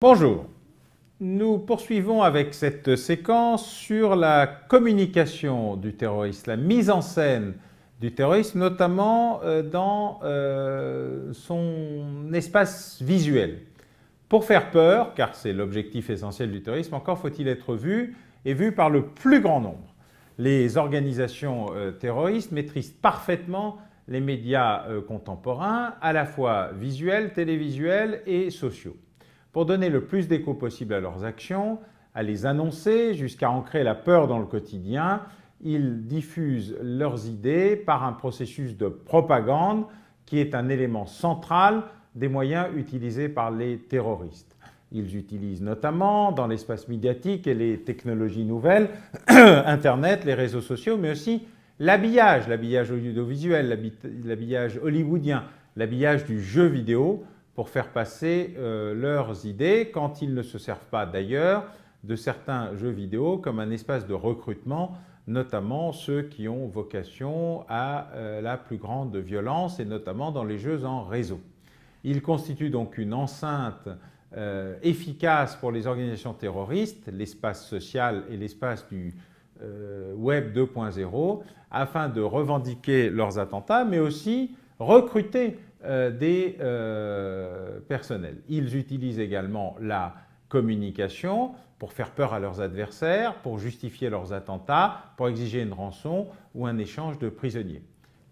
Bonjour, nous poursuivons avec cette séquence sur la communication du terrorisme, la mise en scène du terrorisme, notamment dans son espace visuel. Pour faire peur, car c'est l'objectif essentiel du terrorisme, encore faut-il être vu et vu par le plus grand nombre. Les organisations terroristes maîtrisent parfaitement les médias contemporains, à la fois visuels, télévisuels et sociaux, pour donner le plus d'écho possible à leurs actions, à les annoncer jusqu'à ancrer la peur dans le quotidien. Ils diffusent leurs idées par un processus de propagande qui est un élément central des moyens utilisés par les terroristes. Ils utilisent notamment dans l'espace médiatique et les technologies nouvelles, Internet, les réseaux sociaux, mais aussi l'habillage audiovisuel, l'habillage hollywoodien, l'habillage du jeu vidéo, pour faire passer leurs idées, quand ils ne se servent pas d'ailleurs de certains jeux vidéo comme un espace de recrutement, notamment ceux qui ont vocation à la plus grande violence, et notamment dans les jeux en réseau. Ils constituent donc une enceinte efficace pour les organisations terroristes, l'espace social et l'espace du Web 2.0, afin de revendiquer leurs attentats, mais aussi recruter des personnels. Ils utilisent également la communication pour faire peur à leurs adversaires, pour justifier leurs attentats, pour exiger une rançon ou un échange de prisonniers.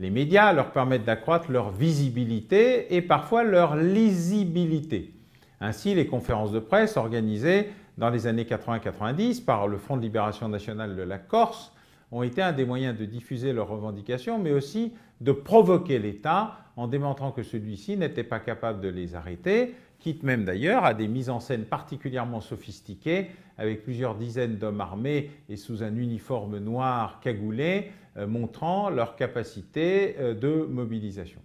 Les médias leur permettent d'accroître leur visibilité et parfois leur lisibilité. Ainsi, les conférences de presse organisées dans les années 80-90 par le Front de Libération Nationale de la Corse ont été un des moyens de diffuser leurs revendications, mais aussi de provoquer l'État en démontrant que celui-ci n'était pas capable de les arrêter, quitte même d'ailleurs à des mises en scène particulièrement sophistiquées, avec plusieurs dizaines d'hommes armés et sous un uniforme noir cagoulé, montrant leur capacité de mobilisation.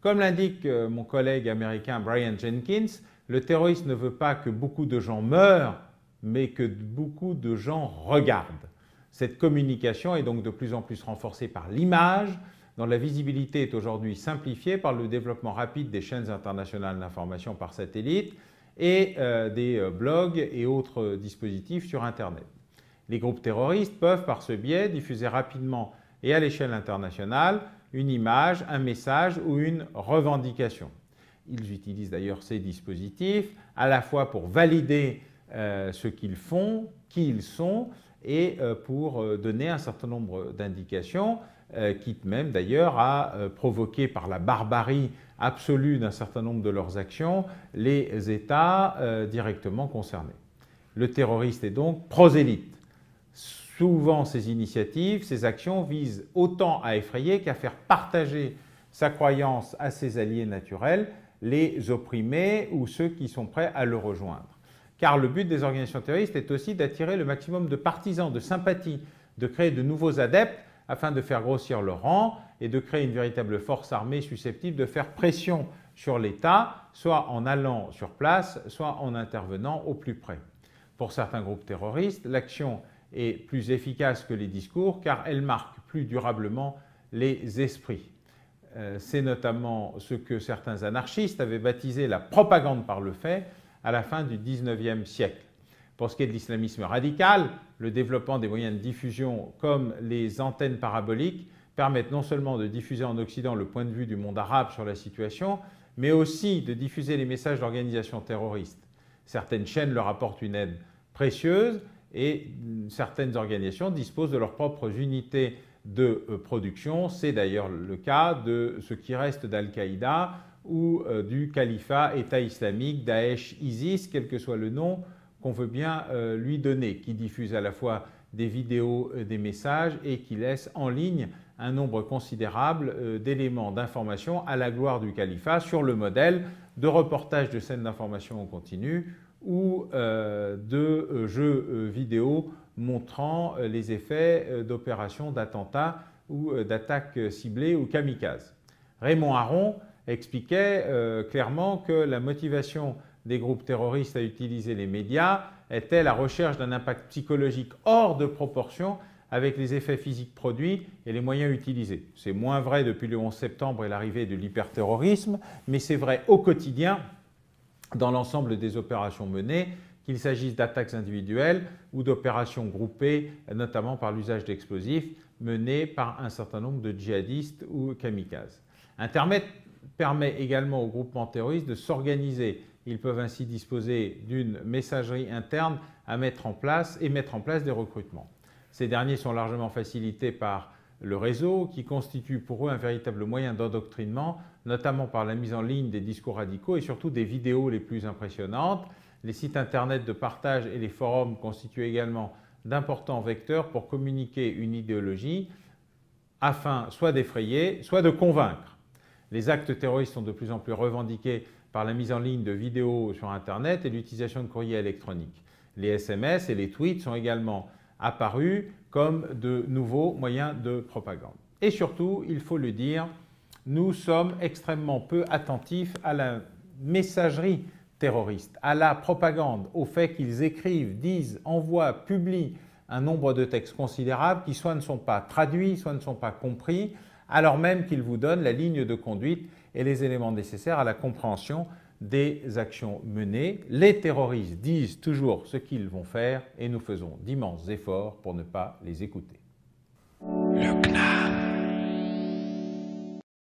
Comme l'indique mon collègue américain Brian Jenkins, le terrorisme ne veut pas que beaucoup de gens meurent, mais que beaucoup de gens regardent. Cette communication est donc de plus en plus renforcée par l'image, dont la visibilité est aujourd'hui simplifiée par le développement rapide des chaînes internationales d'information par satellite et des blogs et autres dispositifs sur Internet. Les groupes terroristes peuvent par ce biais diffuser rapidement et à l'échelle internationale une image, un message ou une revendication. Ils utilisent d'ailleurs ces dispositifs à la fois pour valider ce qu'ils font, qui ils sont, et pour donner un certain nombre d'indications, quitte même d'ailleurs à provoquer par la barbarie absolue d'un certain nombre de leurs actions les États directement concernés. Le terroriste est donc prosélyte. Souvent, ces initiatives, ces actions visent autant à effrayer qu'à faire partager sa croyance à ses alliés naturels, les opprimés ou ceux qui sont prêts à le rejoindre. Car le but des organisations terroristes est aussi d'attirer le maximum de partisans, de sympathies, de créer de nouveaux adeptes afin de faire grossir leur rang et de créer une véritable force armée susceptible de faire pression sur l'État, soit en allant sur place, soit en intervenant au plus près. Pour certains groupes terroristes, l'action est plus efficace que les discours car elle marque plus durablement les esprits. C'est notamment ce que certains anarchistes avaient baptisé la propagande par le fait à la fin du XIXe siècle. Pour ce qui est de l'islamisme radical, le développement des moyens de diffusion comme les antennes paraboliques permettent non seulement de diffuser en Occident le point de vue du monde arabe sur la situation, mais aussi de diffuser les messages d'organisations terroristes. Certaines chaînes leur apportent une aide précieuse et certaines organisations disposent de leurs propres unités de production. C'est d'ailleurs le cas de ce qui reste d'Al-Qaïda ou du califat État islamique, Daesh, ISIS, quel que soit le nom qu'on veut bien lui donner, qui diffuse à la fois des vidéos, des messages et qui laisse en ligne un nombre considérable d'éléments d'information à la gloire du califat sur le modèle de reportages de scènes d'information en continu ou de jeux vidéo montrant les effets d'opérations d'attentats ou d'attaques ciblées ou kamikazes. Raymond Aron expliquait clairement que la motivation des groupes terroristes à utiliser les médias était la recherche d'un impact psychologique hors de proportion avec les effets physiques produits et les moyens utilisés. C'est moins vrai depuis le 11 septembre et l'arrivée de l'hyperterrorisme, mais c'est vrai au quotidien dans l'ensemble des opérations menées, qu'il s'agisse d'attaques individuelles ou d'opérations groupées, notamment par l'usage d'explosifs, menées par un certain nombre de djihadistes ou kamikazes. Internet permet également aux groupements terroristes de s'organiser. Ils peuvent ainsi disposer d'une messagerie interne à mettre en place des recrutements. Ces derniers sont largement facilités par le réseau qui constitue pour eux un véritable moyen d'endoctrinement, notamment par la mise en ligne des discours radicaux et surtout des vidéos les plus impressionnantes. Les sites internet de partage et les forums constituent également d'importants vecteurs pour communiquer une idéologie afin soit d'effrayer, soit de convaincre. Les actes terroristes sont de plus en plus revendiqués par la mise en ligne de vidéos sur internet et l'utilisation de courriers électroniques. Les SMS et les tweets sont également apparus comme de nouveaux moyens de propagande. Et surtout, il faut le dire, nous sommes extrêmement peu attentifs à la messagerie terroriste, à la propagande, au fait qu'ils écrivent, disent, envoient, publient un nombre de textes considérables qui soit ne sont pas traduits, soit ne sont pas compris, alors même qu'ils vous donnent la ligne de conduite et les éléments nécessaires à la compréhension des actions menées. Les terroristes disent toujours ce qu'ils vont faire et nous faisons d'immenses efforts pour ne pas les écouter. Le CNAM.